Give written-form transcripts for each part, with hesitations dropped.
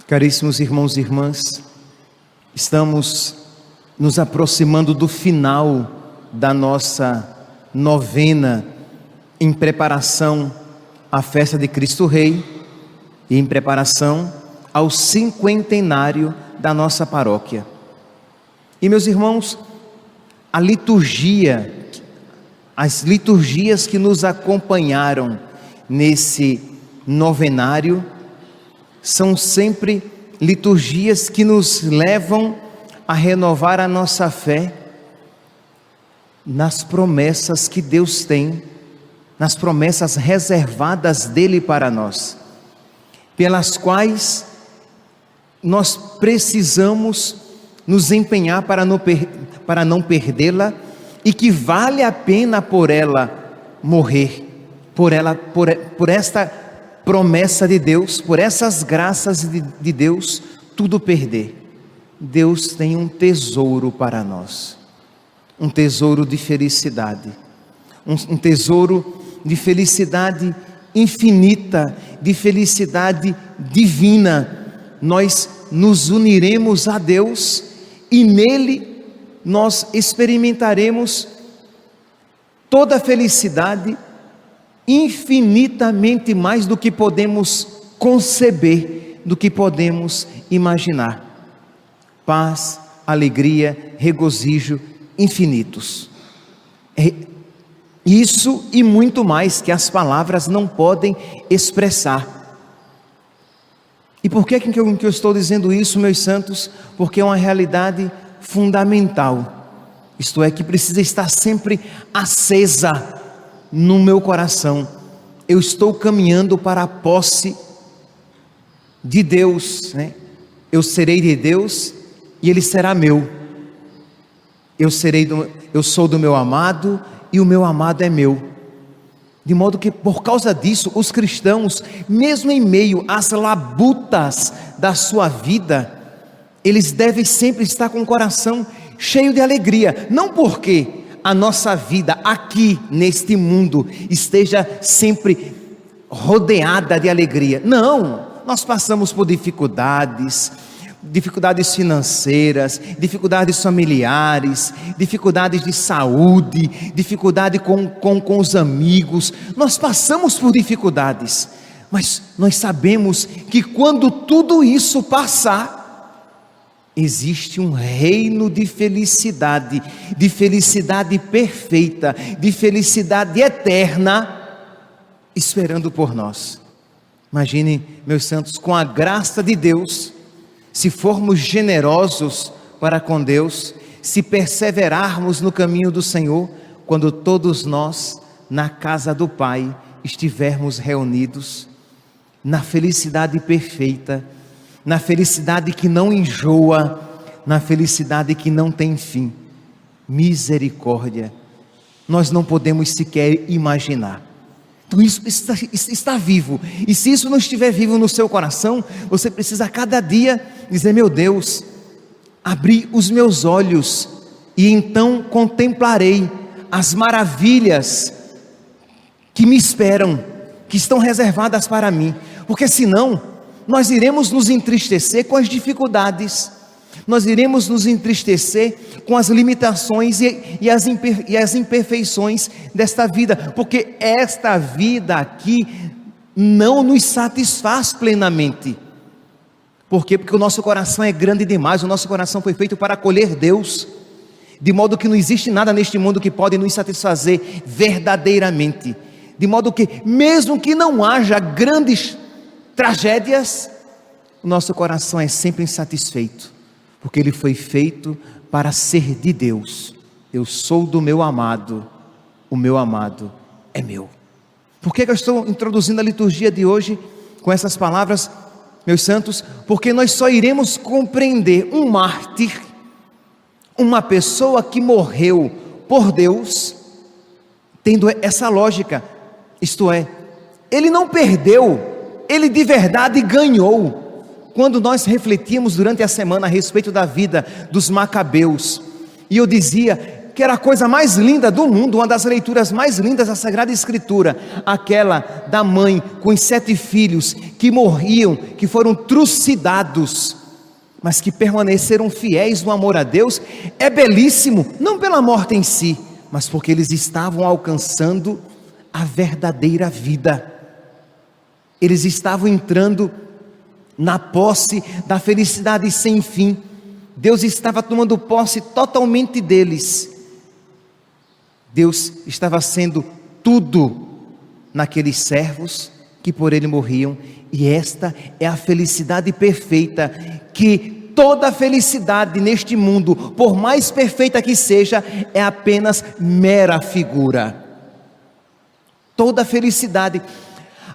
Caríssimos irmãos e irmãs, estamos nos aproximando do final da nossa novena em preparação à festa de Cristo Rei e em preparação ao cinquentenário da nossa paróquia. E meus irmãos, as liturgias que nos acompanharam nesse novenário são sempre liturgias que nos levam a renovar a nossa fé nas promessas que Deus tem, nas promessas reservadas dele para nós, pelas quais nós precisamos nos empenhar para não perdê-la, e que vale a pena por ela morrer, por esta promessa de Deus, por essas graças de Deus, tudo perder. Deus tem um tesouro para nós, um tesouro de felicidade, um tesouro de felicidade infinita, de felicidade divina. Nós nos uniremos a Deus e nele nós experimentaremos toda a felicidade, infinitamente mais do que podemos conceber, do que podemos imaginar. Paz, alegria, regozijo infinitos. Isso e muito mais que as palavras não podem expressar. E por que eu estou dizendo isso, meus santos? Porque é uma realidade fundamental, isto é, que precisa estar sempre acesa no meu coração. Eu estou caminhando para a posse de Deus, né? Eu serei de Deus e Ele será meu. Eu sou do meu amado e o meu amado é meu. De modo que, por causa disso, os cristãos, mesmo em meio às labutas da sua vida, eles devem sempre estar com o coração cheio de alegria. Não porque a nossa vida aqui neste mundo esteja sempre rodeada de alegria. Não, nós passamos por dificuldades financeiras, dificuldades familiares, dificuldades de saúde, dificuldade com os amigos. Nós passamos por dificuldades, mas nós sabemos que quando tudo isso passar, existe um reino de felicidade perfeita, de felicidade eterna, esperando por nós. Imagine, meus santos, com a graça de Deus, se formos generosos para com Deus, se perseverarmos no caminho do Senhor, quando todos nós, na casa do Pai, estivermos reunidos, na felicidade perfeita, na felicidade que não enjoa, na felicidade que não tem fim. Misericórdia, nós não podemos sequer imaginar. Então isso está vivo, e se isso não estiver vivo no seu coração, você precisa a cada dia dizer: meu Deus, abri os meus olhos, e então contemplarei as maravilhas que me esperam, que estão reservadas para mim, porque senão nós iremos nos entristecer com as dificuldades, nós iremos nos entristecer com as limitações e as imperfeições desta vida, porque esta vida aqui não nos satisfaz plenamente. Por quê? Porque o nosso coração é grande demais, o nosso coração foi feito para acolher Deus, de modo que não existe nada neste mundo que pode nos satisfazer verdadeiramente, de modo que mesmo que não haja grandes tragédias, o nosso coração é sempre insatisfeito, porque ele foi feito para ser de Deus. Eu sou do meu amado, o meu amado é meu. Por que eu estou introduzindo a liturgia de hoje com essas palavras, meus santos? Porque nós só iremos compreender um mártir, uma pessoa que morreu por Deus, tendo essa lógica, isto é, ele não perdeu, ele de verdade ganhou. Quando nós refletimos durante a semana a respeito da vida dos Macabeus, e eu dizia que era a coisa mais linda do mundo, uma das leituras mais lindas da Sagrada Escritura, aquela da mãe com os 7 filhos que morriam, que foram trucidados, mas que permaneceram fiéis no amor a Deus, é belíssimo, não pela morte em si, mas porque eles estavam alcançando a verdadeira vida. Eles estavam entrando na posse da felicidade sem fim. Deus estava tomando posse totalmente deles. Deus estava sendo tudo naqueles servos que por Ele morriam. E esta é a felicidade perfeita, que toda felicidade neste mundo, por mais perfeita que seja, é apenas mera figura. Toda felicidade,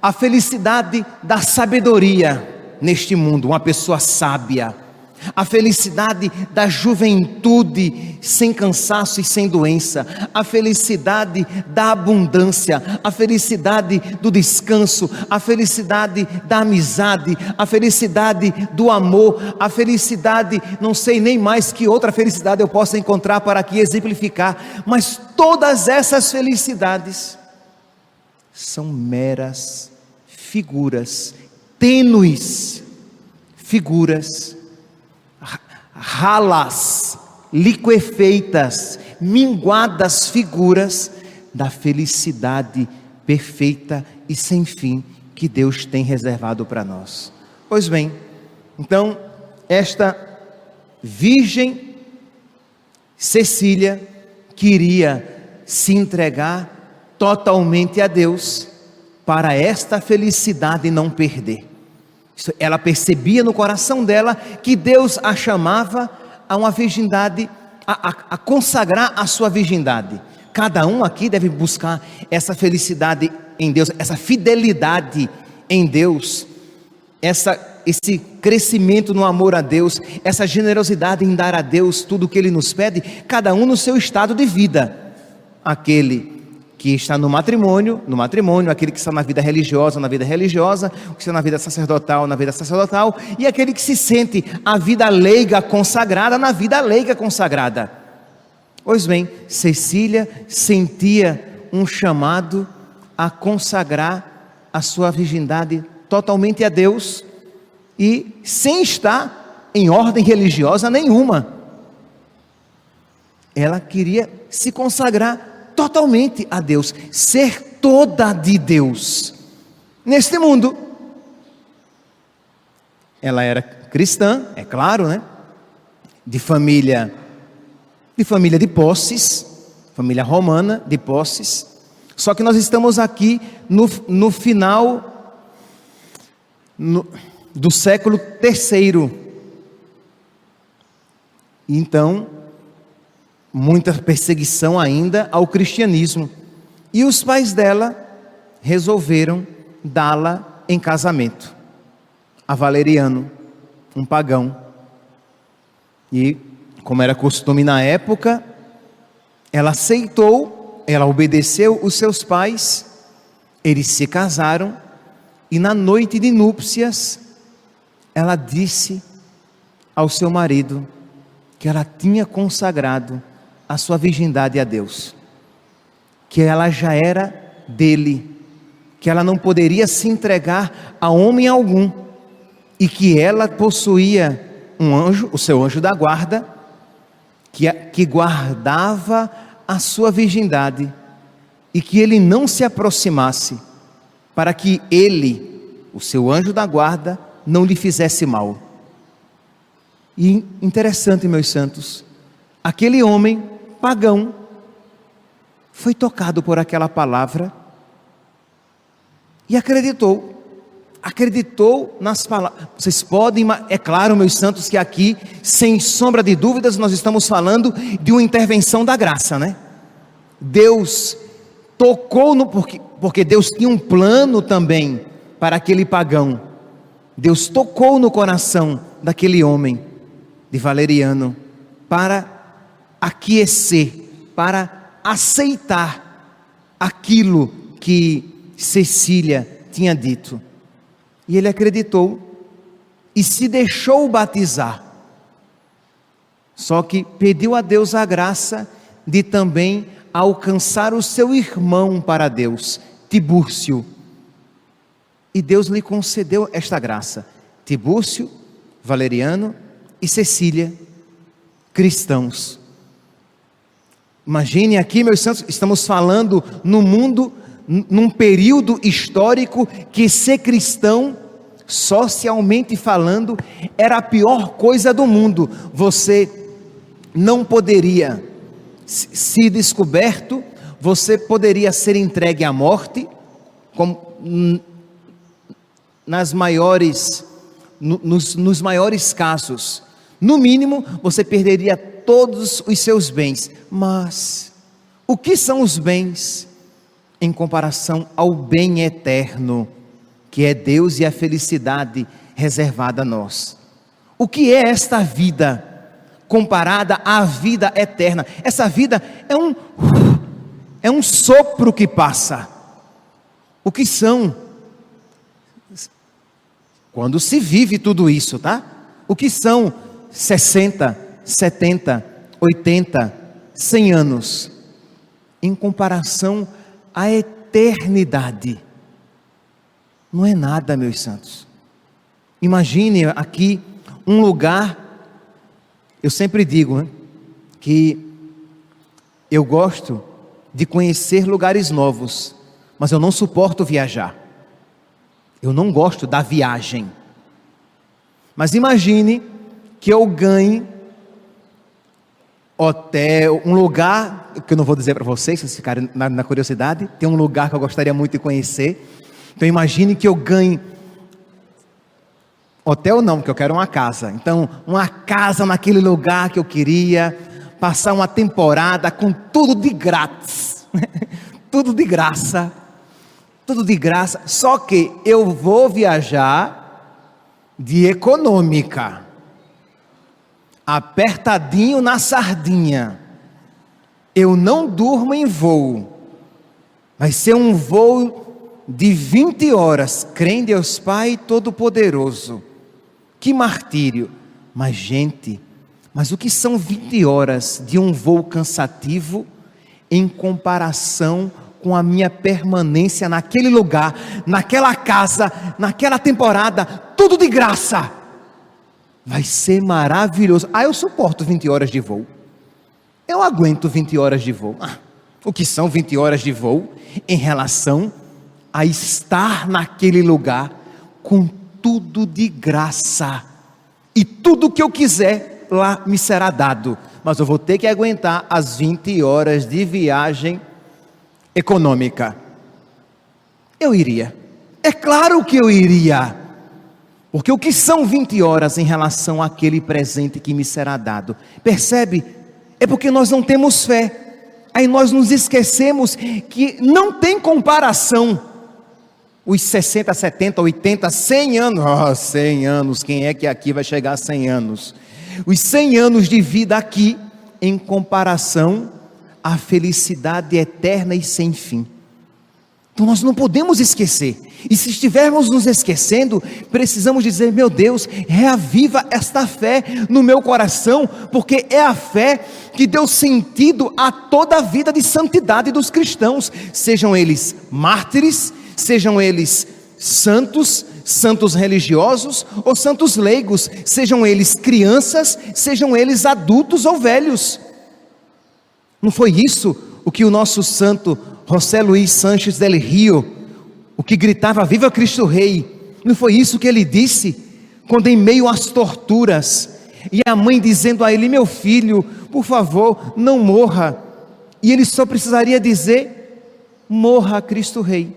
a felicidade da sabedoria neste mundo, uma pessoa sábia, a felicidade da juventude sem cansaço e sem doença, a felicidade da abundância, a felicidade do descanso, a felicidade da amizade, a felicidade do amor, a felicidade, não sei nem mais que outra felicidade eu possa encontrar para aqui exemplificar, mas todas essas felicidades são meras figuras, tênues figuras, ralas, liquefeitas, minguadas figuras da felicidade perfeita e sem fim que Deus tem reservado para nós. Pois bem, então esta virgem Cecília queria se entregar totalmente a Deus para esta felicidade não perder. Ela percebia no coração dela que Deus a chamava a uma virgindade, a consagrar a sua virgindade. Cada um aqui deve buscar essa felicidade em Deus, essa fidelidade em Deus, esse crescimento no amor a Deus, essa generosidade em dar a Deus tudo o que Ele nos pede, cada um no seu estado de vida. Aquele que está no matrimônio, aquele que está na vida religiosa, o que está na vida sacerdotal, e aquele que se sente a vida leiga consagrada, na vida leiga consagrada. Pois bem, Cecília sentia um chamado a consagrar a sua virgindade totalmente a Deus, e sem estar em ordem religiosa nenhuma. Ela queria se consagrar totalmente a Deus, ser toda de Deus neste mundo. Ela era cristã, é claro, né? De família de posses, família romana de posses. Só que nós estamos aqui no final do século III. Então, muita perseguição ainda ao cristianismo, e os pais dela resolveram dá-la em casamento a Valeriano, um pagão. E como era costume na época, ela aceitou, ela obedeceu os seus pais, eles se casaram, e na noite de núpcias ela disse ao seu marido que ela tinha consagrado a sua virgindade a Deus, que ela já era dele, que ela não poderia se entregar a homem algum, e que ela possuía um anjo, o seu anjo da guarda, que guardava a sua virgindade, e que ele não se aproximasse, para que ele, o seu anjo da guarda, não lhe fizesse mal. E interessante, meus santos, aquele homem pagão foi tocado por aquela palavra e acreditou nas palavras. Vocês podem, é claro, meus santos, que aqui, sem sombra de dúvidas, nós estamos falando de uma intervenção da graça, né? Deus tocou porque Deus tinha um plano também para aquele pagão. Deus tocou no coração daquele homem de Valeriano para aquecer, para aceitar aquilo que Cecília tinha dito. E ele acreditou e se deixou batizar. Só que pediu a Deus a graça de também alcançar o seu irmão para Deus, Tibúrcio. E Deus lhe concedeu esta graça. Tibúrcio, Valeriano e Cecília, cristãos. Imagine aqui, meus santos, estamos falando no mundo, num período histórico que ser cristão, socialmente falando, era a pior coisa do mundo. Você não poderia ser descoberto, você poderia ser entregue à morte, como nos maiores casos. No mínimo, você perderia todos os seus bens. Mas o que são os bens em comparação ao bem eterno, que é Deus e a felicidade reservada a nós? O que é esta vida comparada à vida eterna? Essa vida é um sopro que passa. O que são? Quando se vive tudo isso, tá? O que são 60, 70, 80, 100 anos em comparação à eternidade? Não é nada, meus santos. Imagine aqui um lugar. Eu sempre digo, né, que eu gosto de conhecer lugares novos, mas eu não suporto viajar. Eu não gosto da viagem. Mas imagine que eu ganhe hotel, um lugar, que eu não vou dizer para vocês, se vocês ficarem na curiosidade, tem um lugar que eu gostaria muito de conhecer. Então imagine que eu ganhe, hotel não, porque eu quero uma casa. Então, uma casa naquele lugar que eu queria, passar uma temporada com tudo de grátis, tudo de graça, tudo de graça, só que eu vou viajar de econômica, apertadinho na sardinha. Eu não durmo em voo, vai ser um voo de 20 horas, crê em Deus Pai Todo-Poderoso. Que martírio! Mas gente, mas o que são 20 horas de um voo cansativo em comparação com a minha permanência naquele lugar, naquela casa, naquela temporada, tudo de graça? Vai ser maravilhoso. Eu suporto 20 horas de voo. Eu aguento 20 horas de voo. O que são 20 horas de voo em relação a estar naquele lugar com tudo de graça, e tudo que eu quiser lá me será dado, mas eu vou ter que aguentar as 20 horas de viagem econômica. Eu iria, é claro que eu iria, porque o que são 20 horas em relação àquele presente que me será dado? Percebe? É porque nós não temos fé, aí nós nos esquecemos que não tem comparação. Os 60, 70, 80, 100 anos, 100 anos, quem é que aqui vai chegar a 100 anos? Os 100 anos de vida aqui, em comparação à felicidade eterna e sem fim. Então nós não podemos esquecer, e se estivermos nos esquecendo, precisamos dizer: meu Deus, reaviva esta fé no meu coração, porque é a fé que deu sentido a toda a vida de santidade dos cristãos, sejam eles mártires, sejam eles santos, santos religiosos ou santos leigos, sejam eles crianças, sejam eles adultos ou velhos. Não foi isso o que o nosso santo José Luiz Sanches del Rio, o que gritava: viva Cristo Rei? Não foi isso que ele disse quando, em meio às torturas, e a mãe dizendo a ele: meu filho, por favor, não morra, e ele só precisaria dizer: morra Cristo Rei.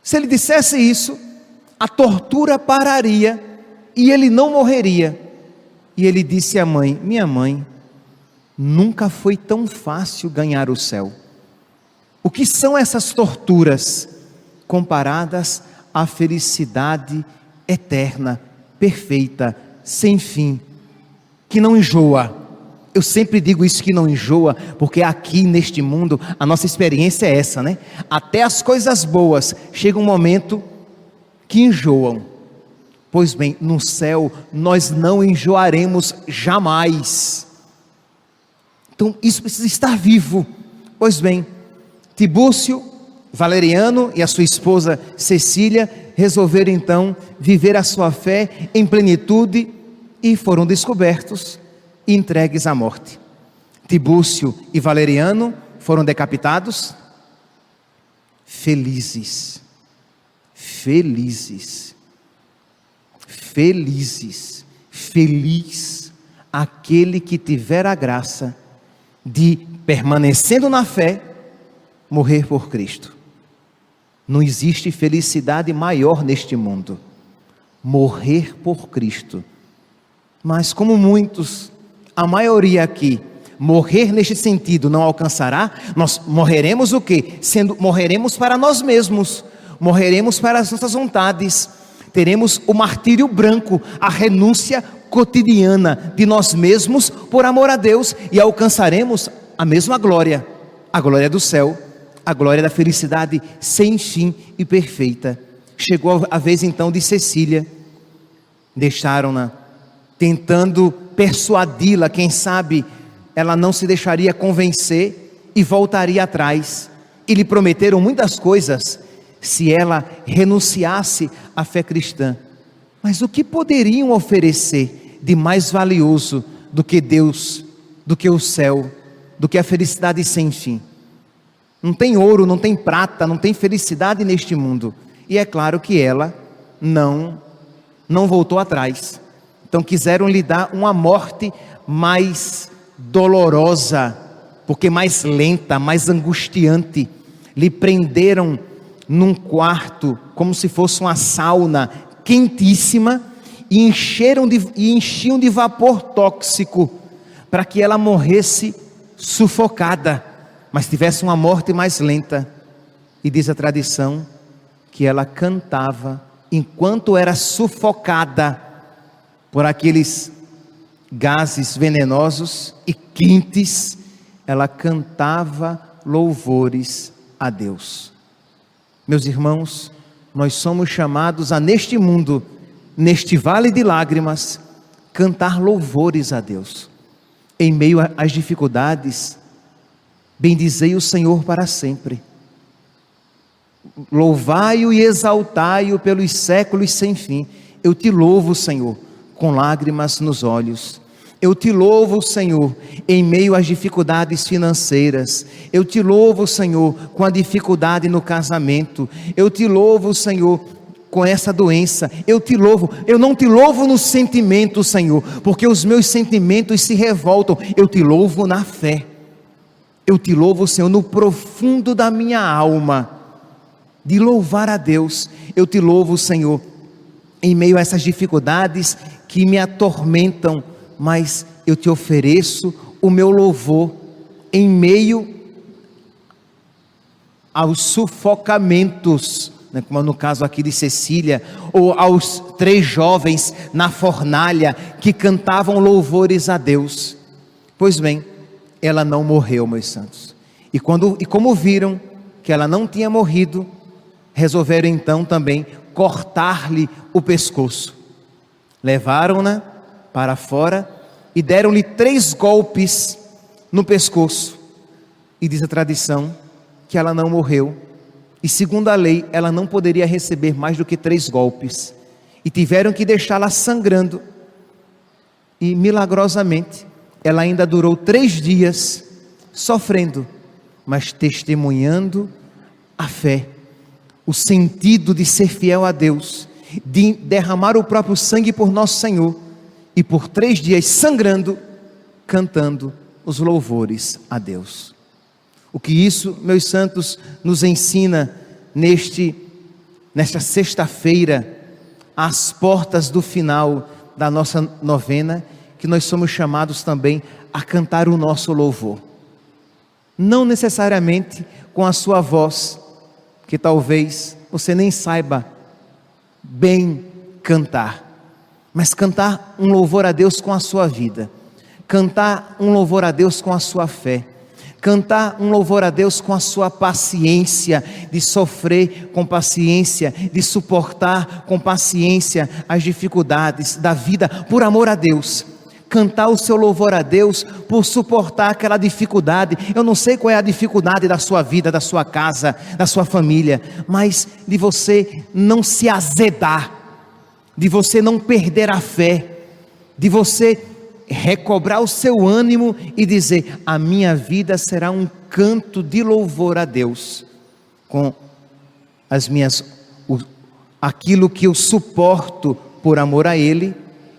Se ele dissesse isso, a tortura pararia e ele não morreria. E ele disse à mãe: minha mãe, nunca foi tão fácil ganhar o céu. O que são essas torturas comparadas à felicidade eterna, perfeita, sem fim, que não enjoa? Eu sempre digo isso, que não enjoa, porque aqui neste mundo a nossa experiência é essa, né? Até as coisas boas chega um momento que enjoam. Pois bem, no céu nós não enjoaremos jamais. Então isso precisa estar vivo. Pois bem, Tibúrcio, Valeriano e a sua esposa Cecília resolveram então viver a sua fé em plenitude e foram descobertos e entregues à morte. Tibúrcio e Valeriano foram decapitados. Felizes, felizes, felizes, feliz aquele que tiver a graça de, permanecendo na fé, morrer por Cristo. Não existe felicidade maior neste mundo, morrer por Cristo. Mas como muitos, a maioria aqui, morrer neste sentido não alcançará, nós morreremos o quê? Morreremos para nós mesmos, morreremos para as nossas vontades, teremos o martírio branco, a renúncia cotidiana de nós mesmos por amor a Deus, e alcançaremos a mesma glória, a glória do céu, a glória da felicidade sem fim e perfeita. Chegou a vez então de Cecília, deixaram-na, tentando persuadi-la, quem sabe ela não se deixaria convencer e voltaria atrás, e lhe prometeram muitas coisas, se ela renunciasse à fé cristã. Mas o que poderiam oferecer de mais valioso do que Deus, do que o céu, do que a felicidade sem fim? Não tem ouro, não tem prata, não tem felicidade neste mundo. E é claro que ela não voltou atrás. Então quiseram lhe dar uma morte mais dolorosa, porque mais lenta, mais angustiante. Lhe prenderam num quarto, como se fosse uma sauna quentíssima, e enchiam de vapor tóxico, para que ela morresse sufocada, mas tivesse uma morte mais lenta. E diz a tradição que ela cantava, enquanto era sufocada por aqueles gases venenosos e quentes, ela cantava louvores a Deus. Meus irmãos, nós somos chamados a, neste mundo, neste vale de lágrimas, cantar louvores a Deus. Em meio às dificuldades, bendizei o Senhor para sempre. Louvai-o e exaltai-o pelos séculos sem fim. Eu te louvo, Senhor, com lágrimas nos olhos. Eu te louvo, Senhor, em meio às dificuldades financeiras. Eu te louvo, Senhor, com a dificuldade no casamento. Eu te louvo, Senhor, com essa doença. Eu te louvo. Eu não te louvo no sentimento, Senhor, porque os meus sentimentos se revoltam. Eu te louvo na fé. Eu te louvo, Senhor, no profundo da minha alma, de louvar a Deus. Eu te louvo, Senhor, em meio a essas dificuldades que me atormentam, mas eu te ofereço o meu louvor em meio aos sufocamentos, né, como no caso aqui de Cecília, ou aos 3 jovens na fornalha que cantavam louvores a Deus. Pois bem, ela não morreu, meus santos. E como viram que ela não tinha morrido, resolveram então também cortar-lhe o pescoço. Levaram-na para fora e deram-lhe 3 golpes no pescoço. E diz a tradição que ela não morreu. E segundo a lei, ela não poderia receber mais do que 3 golpes. E tiveram que deixá-la sangrando. E milagrosamente, ela ainda durou 3 dias sofrendo, mas testemunhando a fé, o sentido de ser fiel a Deus, de derramar o próprio sangue por nosso Senhor, e por 3 dias sangrando, cantando os louvores a Deus. O que isso, meus santos, nos ensina nesta sexta-feira, às portas do final da nossa novena, que nós somos chamados também a cantar o nosso louvor. Não necessariamente com a sua voz, que talvez você nem saiba bem cantar, mas cantar um louvor a Deus com a sua vida, cantar um louvor a Deus com a sua fé, cantar um louvor a Deus com a sua paciência, de sofrer com paciência, de suportar com paciência as dificuldades da vida, por amor a Deus. cantar o seu louvor a Deus por suportar aquela dificuldade. Eu não sei qual é a dificuldade da sua vida, da sua casa, da sua família, mas de você não se azedar, de você não perder a fé, de você recobrar o seu ânimo e dizer: a minha vida será um canto de louvor a Deus, com aquilo que eu suporto por amor a Ele,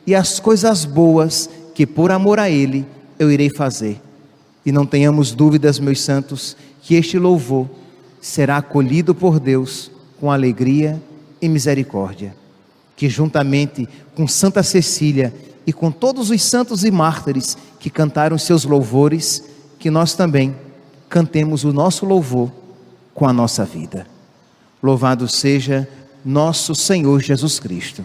e as coisas boas que por amor a Ele eu irei fazer. E não tenhamos dúvidas, meus santos, que este louvor será acolhido por Deus com alegria e misericórdia. Que juntamente com Santa Cecília e com todos os santos e mártires que cantaram seus louvores, que nós também cantemos o nosso louvor com a nossa vida. Louvado seja nosso Senhor Jesus Cristo.